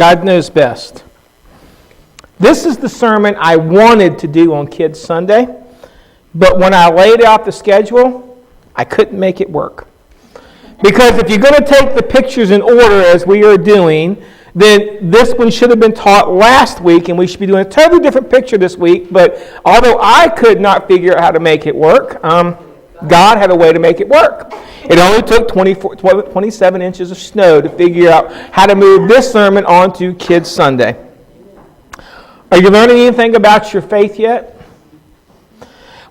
God knows best. This is the sermon I wanted to do on Kids Sunday, but when I laid out the schedule, I couldn't make it work. Because if you're going to take the pictures in order as we are doing, then this one should have been taught last week, and we should be doing a totally different picture this week. But although I could not figure out how to make it work, God had a way to make it work. It only took 27 inches of snow to figure out how to move this sermon onto Kids Sunday. Are you learning anything about your faith yet?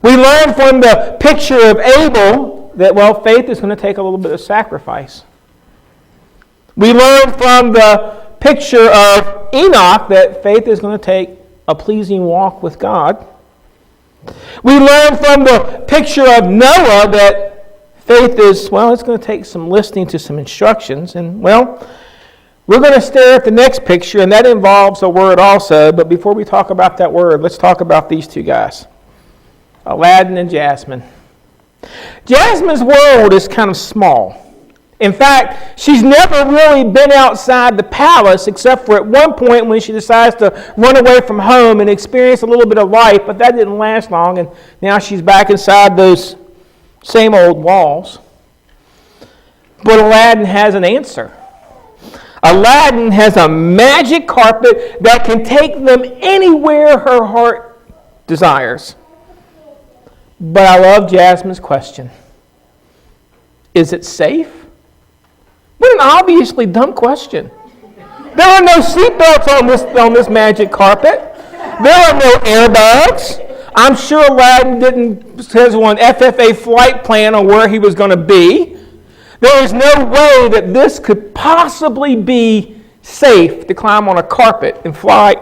We learned from the picture of Abel that, faith is going to take a little bit of sacrifice. We learned from the picture of Enoch that faith is going to take a pleasing walk with God. We learned from the picture of Noah that faith is, it's going to take some listening to some instructions. And, we're going to stare at the next picture, and that involves a word also. But before we talk about that word, let's talk about these two guys, Aladdin and Jasmine. Jasmine's world is kind of small. In fact, she's never really been outside the palace except for at one point when she decides to run away from home and experience a little bit of life, but that didn't last long, and now she's back inside those same old walls. But Aladdin has an answer. Aladdin has a magic carpet that can take them anywhere her heart desires. But I love Jasmine's question. Is it safe? What an obviously dumb question. There are no seatbelts on this magic carpet. There are no airbags. I'm sure Aladdin didn't have one FFA flight plan on where he was going to be. There is no way that this could possibly be safe to climb on a carpet and fly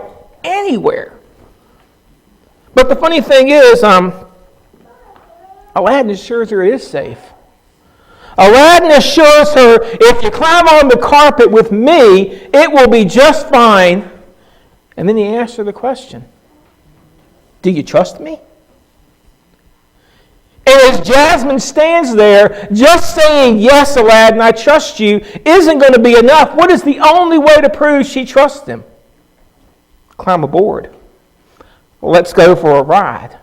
anywhere. But the funny thing is, Aladdin assures her it is safe. Aladdin assures her, if you climb on the carpet with me, it will be just fine. And then he asks her the question, do you trust me? And as Jasmine stands there, just saying, yes, Aladdin, I trust you, isn't going to be enough. What is the only way to prove she trusts him? Climb aboard. Let's go for a ride.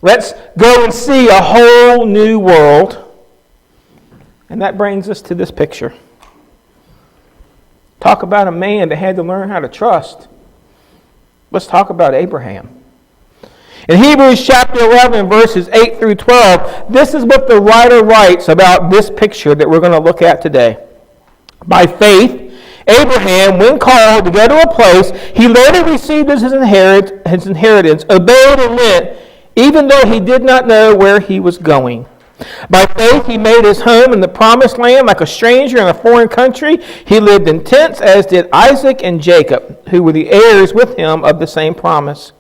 Let's go and see a whole new world. And that brings us to this picture. Talk about a man that had to learn how to trust. Let's talk about Abraham. In Hebrews chapter 11, verses 8 through 12, this is what the writer writes about this picture that we're going to look at today. By faith, Abraham, when called to go to a place he later received as his inheritance, obeyed and went, even though he did not know where he was going. By faith, he made his home in the promised land like a stranger in a foreign country. He lived in tents, as did Isaac and Jacob, who were the heirs with him of the same promise.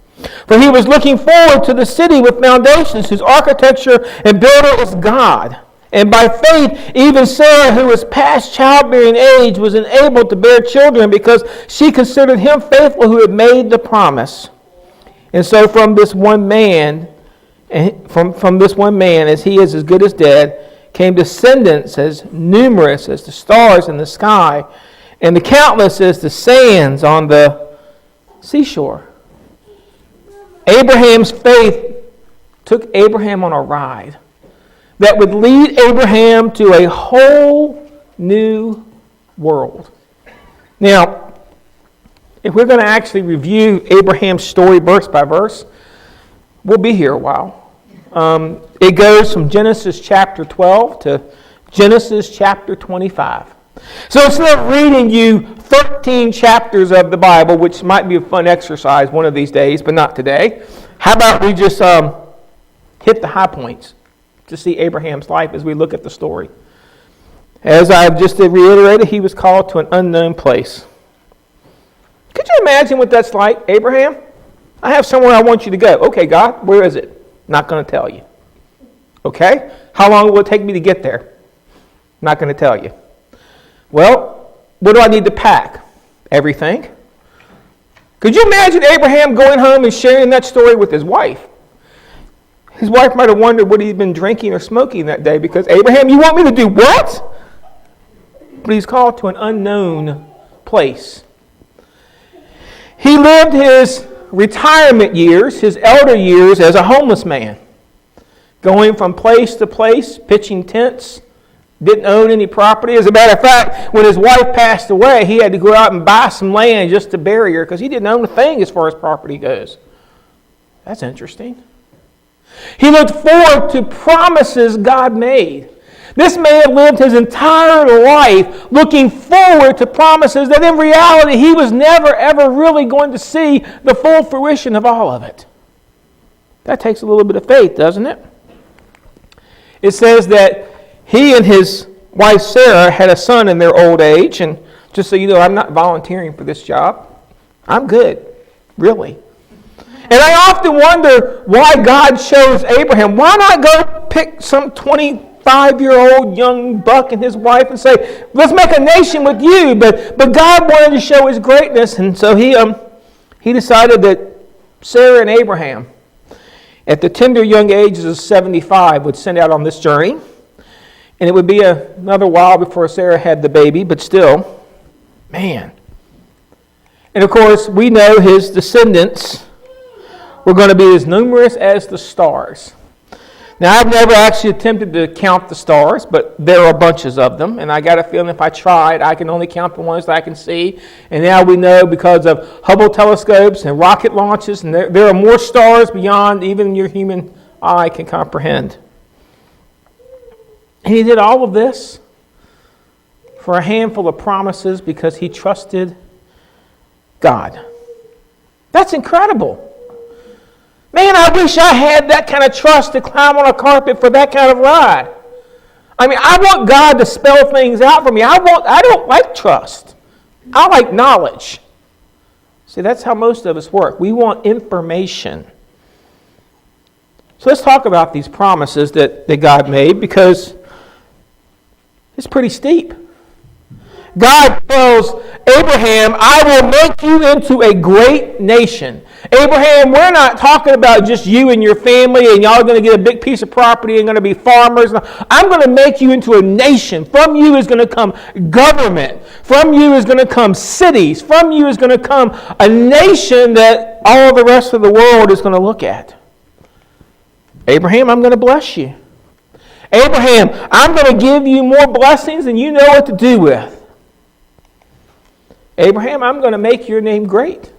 For he was looking forward to the city with foundations, whose architecture and builder is God. And by faith, even Sarah, who was past childbearing age, was enabled to bear children because she considered him faithful who had made the promise. And so from this one man, as he is as good as dead, came descendants as numerous as the stars in the sky, and the countless as the sands on the seashore. Abraham's faith took Abraham on a ride that would lead Abraham to a whole new world. Now, if we're going to actually review Abraham's story verse by verse, we'll be here a while. It goes from Genesis chapter 12 to Genesis chapter 25. So instead of reading you 13 chapters of the Bible, which might be a fun exercise one of these days, but not today, how about we just hit the high points to see Abraham's life as we look at the story. As I've just reiterated, he was called to an unknown place. Could you imagine what that's like, Abraham? I have somewhere I want you to go. Okay, God, where is it? Not going to tell you. Okay? How long will it take me to get there? Not going to tell you. Well, what do I need to pack? Everything. Could you imagine Abraham going home and sharing that story with his wife? His wife might have wondered what he'd been drinking or smoking that day because, Abraham, you want me to do what? But he's called to an unknown place He lived his retirement years, his elder years, as a homeless man, going from place to place, pitching tents, didn't own any property. As a matter of fact, when his wife passed away, he had to go out and buy some land just to bury her because he didn't own a thing as far as property goes. That's interesting. He looked forward to promises God made. This man lived his entire life looking forward to promises that in reality he was never ever really going to see the full fruition of all of it. That takes a little bit of faith, doesn't it? It says that he and his wife Sarah had a son in their old age, and just so you know, I'm not volunteering for this job. I'm good, really. And I often wonder why God chose Abraham. Why not go pick some 25-year-old young buck and his wife and say, let's make a nation with you? But God wanted to show his greatness, and so he decided that Sarah and Abraham, at the tender young ages of 75, would send out on this journey. And it would be another while before Sarah had the baby, but still, man. And of course, we know his descendants were going to be as numerous as the stars. Now, I've never actually attempted to count the stars, but there are bunches of them. And I got a feeling if I tried, I can only count the ones that I can see. And now we know because of Hubble telescopes and rocket launches, and there are more stars beyond even your human eye can comprehend. And he did all of this for a handful of promises because he trusted God. That's incredible. Man, I wish I had that kind of trust to climb on a carpet for that kind of ride. I mean, I want God to spell things out for me. I don't like trust. I like knowledge. See, that's how most of us work. We want information. So let's talk about these promises that God made, because it's pretty steep. God tells Abraham, I will make you into a great nation. Abraham, we're not talking about just you and your family and y'all are going to get a big piece of property and going to be farmers. I'm going to make you into a nation. From you is going to come government. From you is going to come cities. From you is going to come a nation that all the rest of the world is going to look at. Abraham, I'm going to bless you. Abraham, I'm going to give you more blessings than you know what to do with. Abraham, I'm going to make your name great.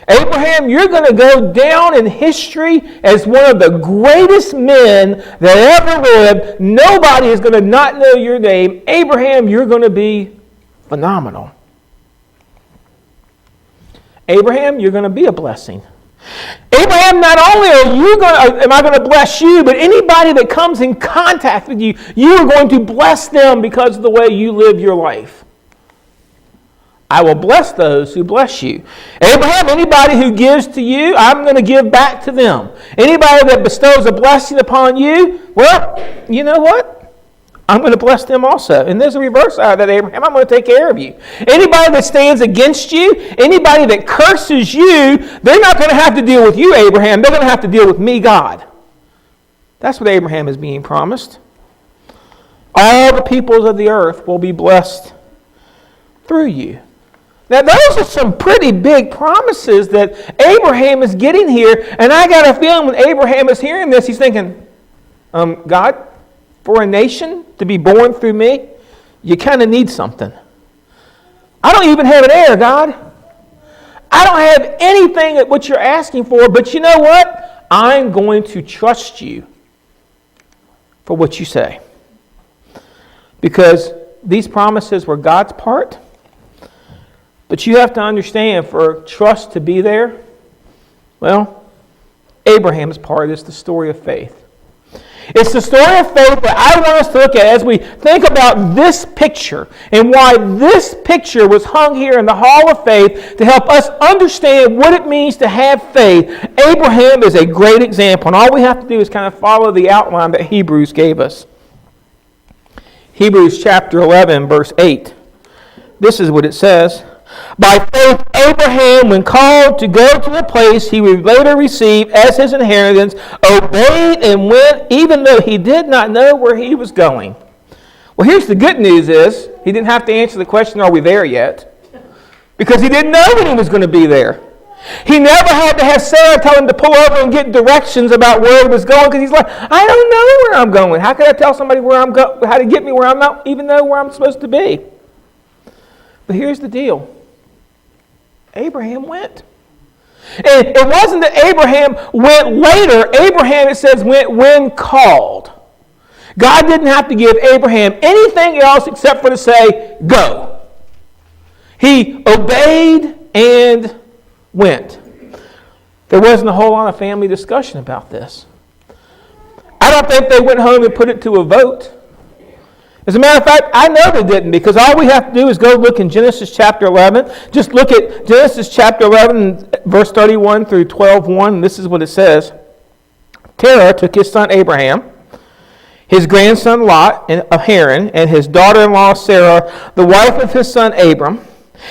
Abraham, you're going to go down in history as one of the greatest men that ever lived. Nobody is going to not know your name. Abraham, you're going to be phenomenal. Abraham, you're going to be a blessing. Abraham, not only am I going to bless you, but anybody that comes in contact with you, you are going to bless them because of the way you live your life. I will bless those who bless you. Abraham, anybody who gives to you, I'm going to give back to them. Anybody that bestows a blessing upon you, well, you know what? I'm going to bless them also. And there's a reverse side of that, Abraham. I'm going to take care of you. Anybody that stands against you, anybody that curses you, they're not going to have to deal with you, Abraham. They're going to have to deal with me, God. That's what Abraham is being promised. All the peoples of the earth will be blessed through you. Now, those are some pretty big promises that Abraham is getting here. And I got a feeling when Abraham is hearing this, he's thinking, God, for a nation to be born through me, you kind of need something. I don't even have an heir, God. I don't have anything at what you're asking for, but you know what? I'm going to trust you for what you say. Because these promises were God's part. But you have to understand, for trust to be there, well, Abraham's part is the story of faith. It's the story of faith that I want us to look at as we think about this picture and why this picture was hung here in the Hall of Faith to help us understand what it means to have faith. Abraham is a great example, and all we have to do is kind of follow the outline that Hebrews gave us. Hebrews chapter 11, verse 8. This is what it says. By faith, Abraham, when called to go to the place he would later receive as his inheritance, obeyed and went, even though he did not know where he was going. Well, here's the good news is, he didn't have to answer the question, are we there yet? Because he didn't know when he was going to be there. He never had to have Sarah tell him to pull over and get directions about where he was going, because he's like, I don't know where I'm going. How can I tell somebody where I'm how to get me where I'm not even know where I'm supposed to be? But here's the deal. Abraham went. And it wasn't that Abraham went later. Abraham, it says, went when called. God didn't have to give Abraham anything else except for to say, go. He obeyed and went. There wasn't a whole lot of family discussion about this. I don't think they went home and put it to a vote. As a matter of fact, I know they didn't, because all we have to do is go look in Genesis chapter 11. Just look at Genesis chapter 11, verse 31 through 12:1, and this is what it says. Terah took his son Abraham, his grandson Lot of Haran, and his daughter-in-law Sarah, the wife of his son Abram,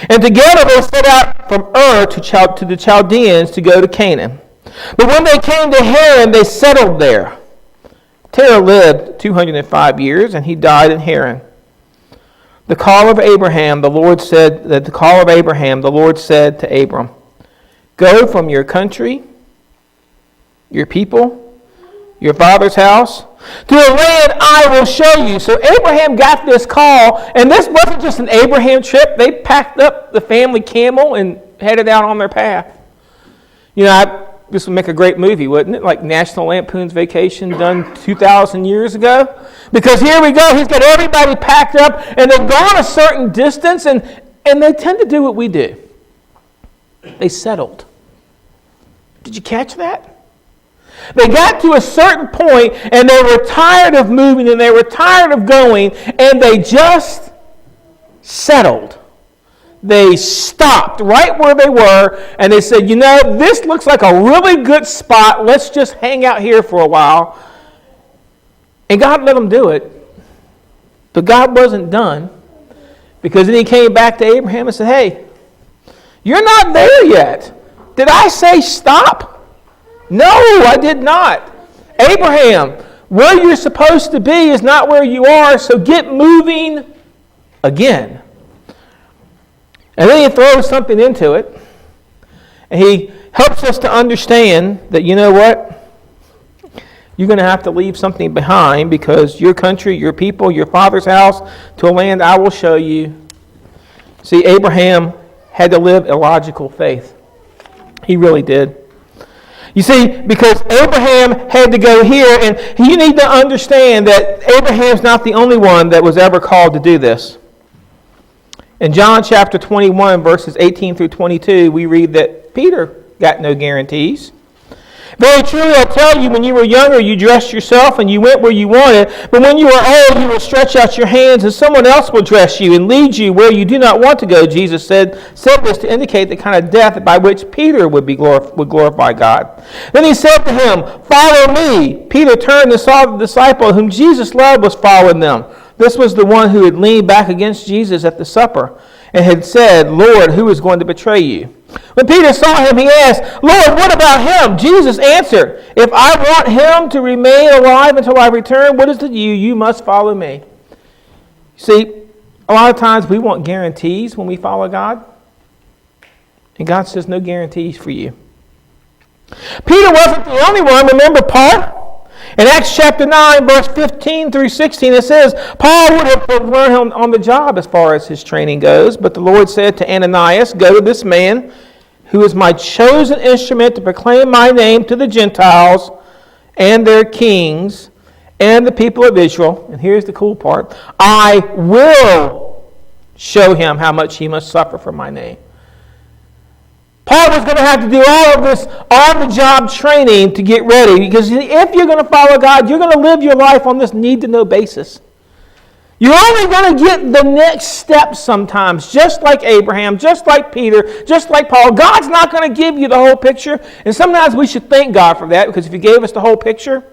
and together they set out from Ur to the Chaldeans to go to Canaan. But when they came to Haran, they settled there. Terah lived 205 years, and he died in Haran. The call of Abraham, the Lord said to Abram, go from your country, your people, your father's house, to a land I will show you. So Abraham got this call, and this wasn't just an Abraham trip. They packed up the family camel and headed out on their path. You know, this would make a great movie, wouldn't it? Like National Lampoon's Vacation done 2,000 years ago. Because here we go, he's got everybody packed up, and they've gone a certain distance, and they tend to do what we do. They settled. Did you catch that? They got to a certain point, and they were tired of moving, and they were tired of going, and they just settled. They stopped right where they were, and they said, you know, this looks like a really good spot. Let's just hang out here for a while. And God let them do it. But God wasn't done, because then he came back to Abraham and said, hey, you're not there yet. Did I say stop? No, I did not. Abraham, where you're supposed to be is not where you are, so get moving again. And then he throws something into it, and he helps us to understand that, you know what? You're going to have to leave something behind, because your country, your people, your father's house, to a land I will show you. See, Abraham had to live a logical faith. He really did. You see, because Abraham had to go here, and you need to understand that Abraham's not the only one that was ever called to do this. In John chapter 21, verses 18 through 22, we read that Peter got no guarantees. Very truly, I tell you, when you were younger, you dressed yourself and you went where you wanted. But when you are old, you will stretch out your hands, and someone else will dress you and lead you where you do not want to go. Jesus said this to indicate the kind of death by which Peter would glorify God. Then he said to him, follow me. Peter turned and saw the disciple whom Jesus loved was following them. This was the one who had leaned back against Jesus at the supper and had said, Lord, who is going to betray you? When Peter saw him, he asked, Lord, what about him? Jesus answered, if I want him to remain alive until I return, what is to you? You must follow me. See, a lot of times we want guarantees when we follow God. And God says no guarantees for you. Peter wasn't the only one. Remember Paul? In Acts chapter 9, verse 15 through 16, it says, Paul would have learned on the job as far as his training goes, but the Lord said to Ananias, go to this man who is my chosen instrument to proclaim my name to the Gentiles and their kings and the people of Israel. And here's the cool part. I will show him how much he must suffer for my name. Paul was going to have to do all of this on-the-job training to get ready, because if you're going to follow God, you're going to live your life on this need-to-know basis. You're only going to get the next step sometimes, just like Abraham, just like Peter, just like Paul. God's not going to give you the whole picture, and sometimes we should thank God for that, because if he gave us the whole picture,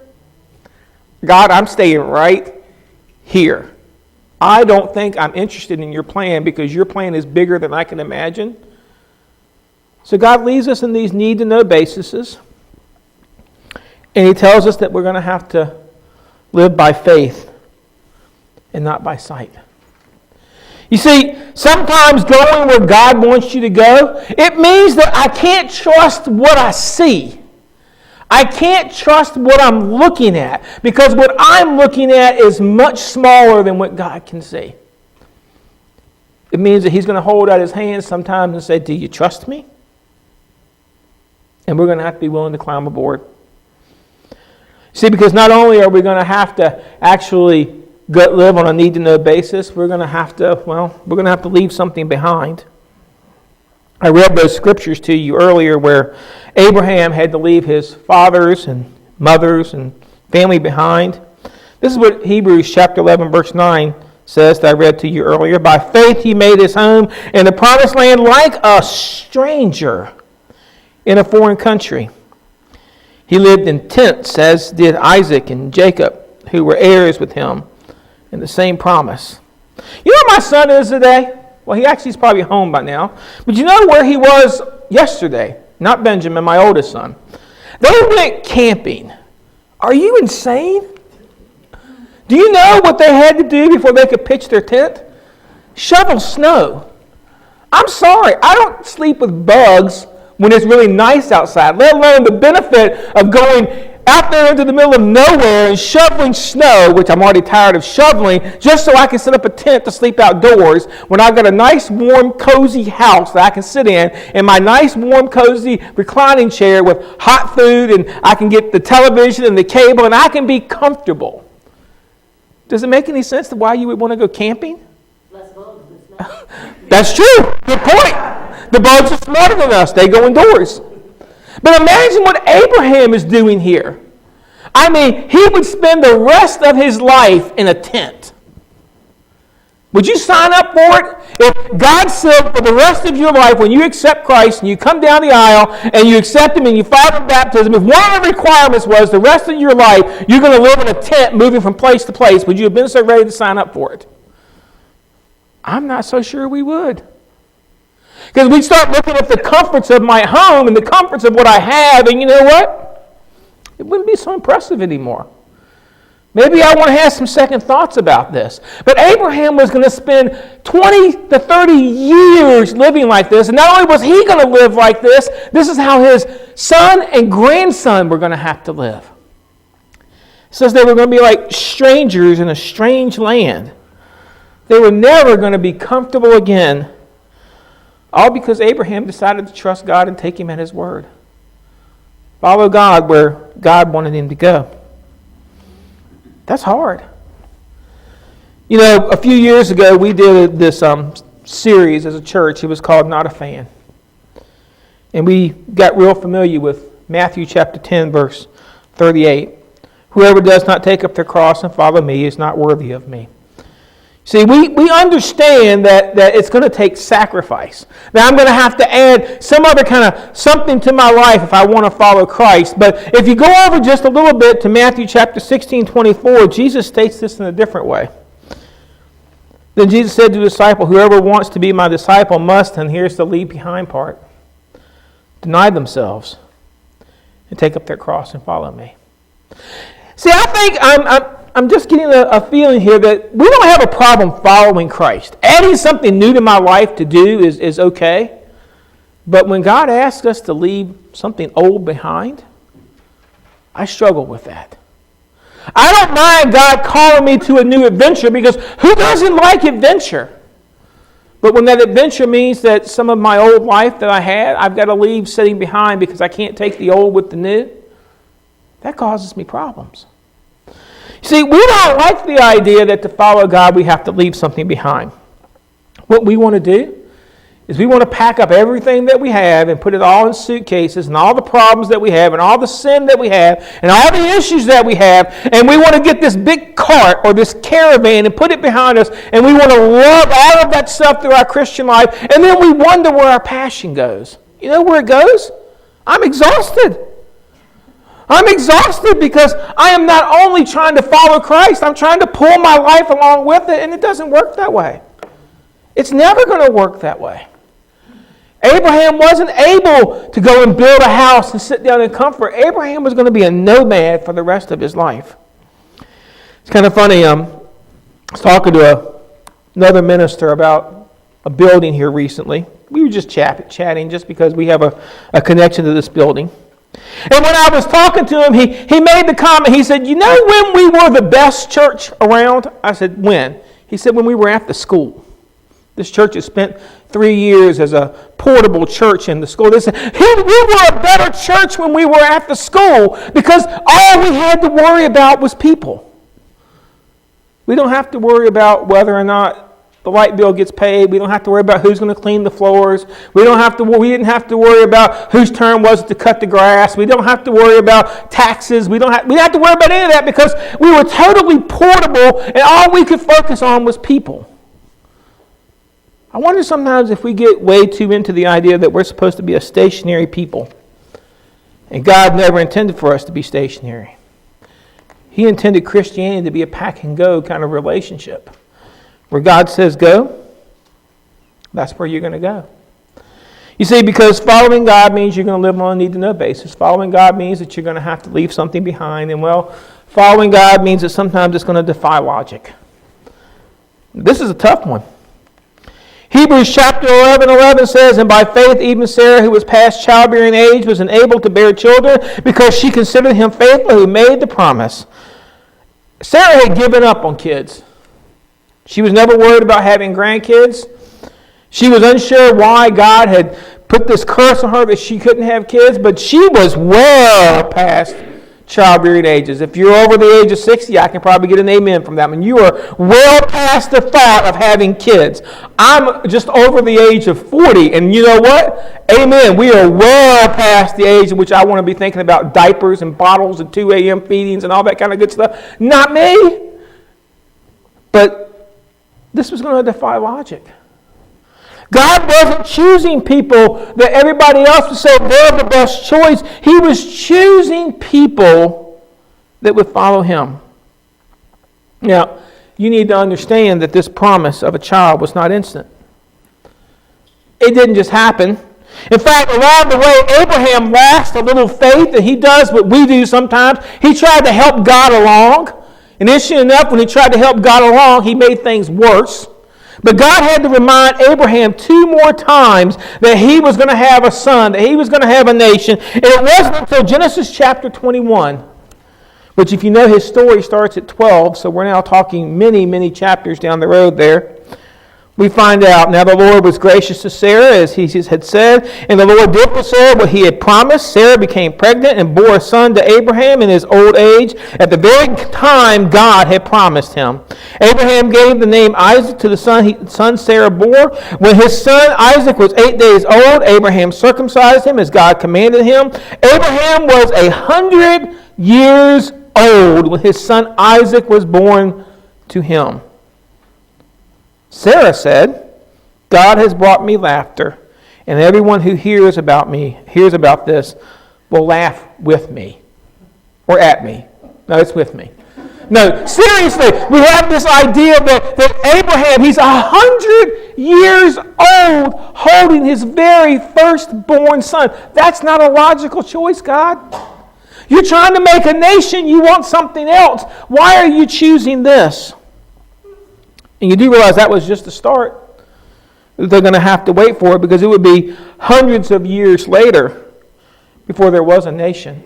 God, I'm staying right here. I don't think I'm interested in your plan, because your plan is bigger than I can imagine. So God leaves us in these need-to-know bases, and he tells us that we're going to have to live by faith and not by sight. You see, sometimes going where God wants you to go, it means that I can't trust what I see. I can't trust what I'm looking at, because what I'm looking at is much smaller than what God can see. It means that He's going to hold out His hands sometimes and say, do you trust me? And we're going to have to be willing to climb aboard. See, because not only are we going to have to actually live on a need-to-know basis, we're going to have to leave something behind. I read those scriptures to you earlier where Abraham had to leave his fathers and mothers and family behind. This is what Hebrews chapter 11, verse 9 says that I read to you earlier. By faith he made his home in the promised land like a stranger in a foreign country. He lived in tents, as did Isaac and Jacob, who were heirs with him in the same promise. You know where my son is today? Well, he actually is probably home by now. But you know where he was yesterday? Not Benjamin, my oldest son. They went camping. Are you insane? Do you know what they had to do before they could pitch their tent? Shovel snow. I'm sorry, I don't sleep with bugs when it's really nice outside, let alone the benefit of going out there into the middle of nowhere and shoveling snow, which I'm already tired of shoveling, just so I can set up a tent to sleep outdoors when I've got a nice, warm, cozy house that I can sit in my nice, warm, cozy reclining chair with hot food, and I can get the television and the cable, and I can be comfortable. Does it make any sense to why you would want to go camping? Less bugs. That's true. Good point. The bugs are smarter than us. They go indoors. But imagine what Abraham is doing here. I mean, he would spend the rest of his life in a tent. Would you sign up for it? If God said for the rest of your life, when you accept Christ and you come down the aisle and you accept Him and you follow Him in baptism, if one of the requirements was the rest of your life you're going to live in a tent moving from place to place, would you have been so ready to sign up for it? I'm not so sure we would. Because we'd start looking at the comforts of my home and the comforts of what I have, and you know what? It wouldn't be so impressive anymore. Maybe I want to have some second thoughts about this. But Abraham was going to spend 20 to 30 years living like this. And not only was he going to live like this is how his son and grandson were going to have to live. It says they were going to be like strangers in a strange land. They were never going to be comfortable again. All because Abraham decided to trust God and take Him at His word. Follow God where God wanted him to go. That's hard. You know, a few years ago we did this series as a church. It was called Not a Fan. And we got real familiar with Matthew chapter 10, verse 38. Whoever does not take up their cross and follow me is not worthy of me. See, we understand that it's going to take sacrifice. That I'm going to have to add some other kind of something to my life if I want to follow Christ. But if you go over just a little bit to Matthew chapter 16:24, Jesus states this in a different way. Then Jesus said to the disciple, whoever wants to be my disciple must, and here's the leave behind part, deny themselves and take up their cross and follow me. See, I think I'm just getting a feeling here that we don't have a problem following Christ. Adding something new to my life to do is okay. But when God asks us to leave something old behind, I struggle with that. I don't mind God calling me to a new adventure, because who doesn't like adventure? But when that adventure means that some of my old life that I had, I've got to leave sitting behind because I can't take the old with the new, that causes me problems. See, we don't like the idea that to follow God we have to leave something behind. What we want to do is we want to pack up everything that we have and put it all in suitcases, and all the problems that we have and all the sin that we have and all the issues that we have, and we want to get this big cart or this caravan and put it behind us, and we want to lug all of that stuff through our Christian life, and then we wonder where our passion goes. You know where it goes? I'm exhausted. I'm exhausted because I am not only trying to follow Christ, I'm trying to pull my life along with it, and it doesn't work that way. It's never going to work that way. Abraham wasn't able to go and build a house and sit down in comfort. Abraham was going to be a nomad for the rest of his life. It's kind of funny. I was talking to another minister about a building here recently. We were just chatting just because we have a connection to this building. And when I was talking to him, he made the comment, he said, you know when we were the best church around? I said, when? He said, when we were at the school. This church has spent 3 years as a portable church in the school. They said, we were a better church when we were at the school because all we had to worry about was people. We don't have to worry about whether or not the light bill gets paid. We don't have to worry about who's going to clean the floors. We didn't have to worry about whose turn was it to cut the grass. We don't have to worry about taxes. We didn't have to worry about any of that because we were totally portable and all we could focus on was people. I wonder sometimes if we get way too into the idea that we're supposed to be a stationary people. And God never intended for us to be stationary. He intended Christianity to be a pack and go kind of relationship. Where God says go, that's where you're going to go. You see, because following God means you're going to live on a need-to-know basis. Following God means that you're going to have to leave something behind. And well, following God means that sometimes it's going to defy logic. This is a tough one. Hebrews chapter 11 says, and by faith even Sarah, who was past childbearing age, was enabled to bear children because she considered him faithful who made the promise. Sarah had given up on kids. She was never worried about having grandkids. She was unsure why God had put this curse on her that she couldn't have kids, but she was well past childbearing ages. If you're over the age of 60, I can probably get an amen from that one. You are well past the thought of having kids. I'm just over the age of 40, and you know what? Amen. We are well past the age in which I want to be thinking about diapers and bottles and 2 a.m. feedings and all that kind of good stuff. Not me. But this was going to defy logic. God wasn't choosing people that everybody else would say they're the best choice. He was choosing people that would follow him. Now, you need to understand that this promise of a child was not instant. It didn't just happen. In fact, along the way, Abraham lost a little faith, and he does what we do sometimes. He tried to help God along. And interesting enough, when he tried to help God along, he made things worse. But God had to remind Abraham 2 more times that he was going to have a son, that he was going to have a nation. And it wasn't until Genesis chapter 21, which if you know his story starts at 12, so we're now talking many, many chapters down the road there. We find out, now the Lord was gracious to Sarah, as he had said, and the Lord did for Sarah what he had promised. Sarah became pregnant and bore a son to Abraham in his old age, at the very time God had promised him. Abraham gave the name Isaac to the son Sarah bore. When his son Isaac was 8 days old, Abraham circumcised him as God commanded him. Abraham was 100 years old when his son Isaac was born to him. Sarah said, God has brought me laughter, and everyone who hears about this, will laugh with me. Or at me. No, it's with me. No, seriously, we have this idea that Abraham, he's 100 years old holding his very firstborn son. That's not a logical choice, God. You're trying to make a nation, you want something else. Why are you choosing this? And you do realize that was just the start. They're going to have to wait for it because it would be hundreds of years later before there was a nation.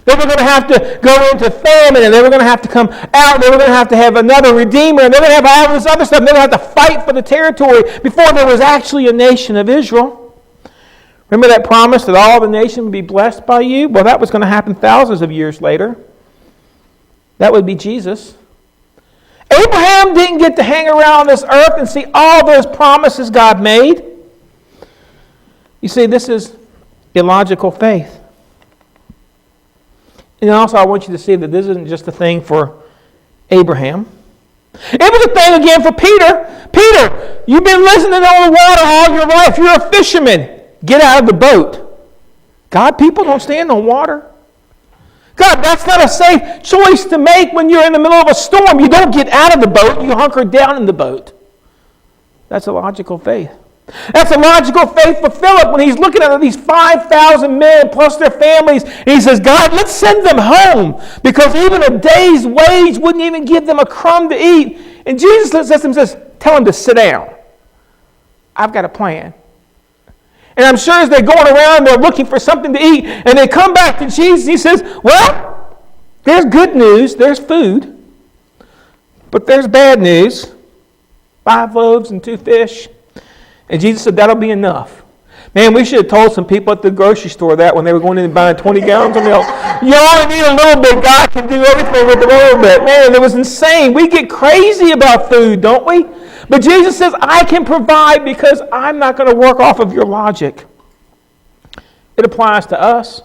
They were going to have to go into famine, and they were going to have to come out, and they were going to have another redeemer, and they were going to have all this other stuff. And they were going to have to fight for the territory before there was actually a nation of Israel. Remember that promise that all the nation would be blessed by you? Well, that was going to happen thousands of years later. That would be Jesus. Abraham didn't get to hang around this earth and see all those promises God made. You see, this is illogical faith. And also I want you to see that this isn't just a thing for Abraham. It was a thing again for Peter. Peter, you've been listening on the water all your life. You're a fisherman. Get out of the boat. God, people don't stand on water. God, that's not a safe choice to make when you're in the middle of a storm. You don't get out of the boat. You hunker down in the boat. That's a logical faith. That's a logical faith for Philip when he's looking at these 5,000 men plus their families. And he says, God, let's send them home because even a day's wage wouldn't even give them a crumb to eat. And Jesus looks at them and says, tell them to sit down. I've got a plan. And I'm sure as they're going around, they're looking for something to eat, and they come back to Jesus. He says, well, there's good news. There's food. But there's bad news. 5 loaves and 2 fish. And Jesus said, that'll be enough. Man, we should have told some people at the grocery store that when they were going in and buying 20 gallons of milk. You only need a little bit. God can do everything with a little bit. Man, it was insane. We get crazy about food, don't we? But Jesus says, I can provide because I'm not going to work off of your logic. It applies to us.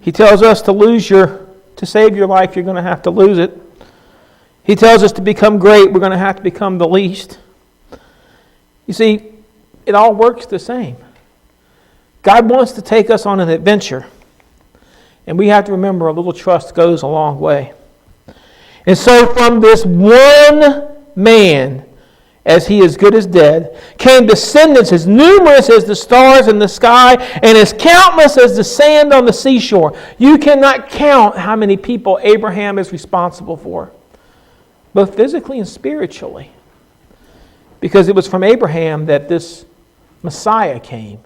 He tells us to save your life, you're going to have to lose it. He tells us to become great, we're going to have to become the least. You see, it all works the same. God wants to take us on an adventure. And we have to remember a little trust goes a long way. And so from this one man, as he is good as dead, came descendants as numerous as the stars in the sky and as countless as the sand on the seashore. You cannot count how many people Abraham is responsible for, both physically and spiritually. Because it was from Abraham that this Messiah came.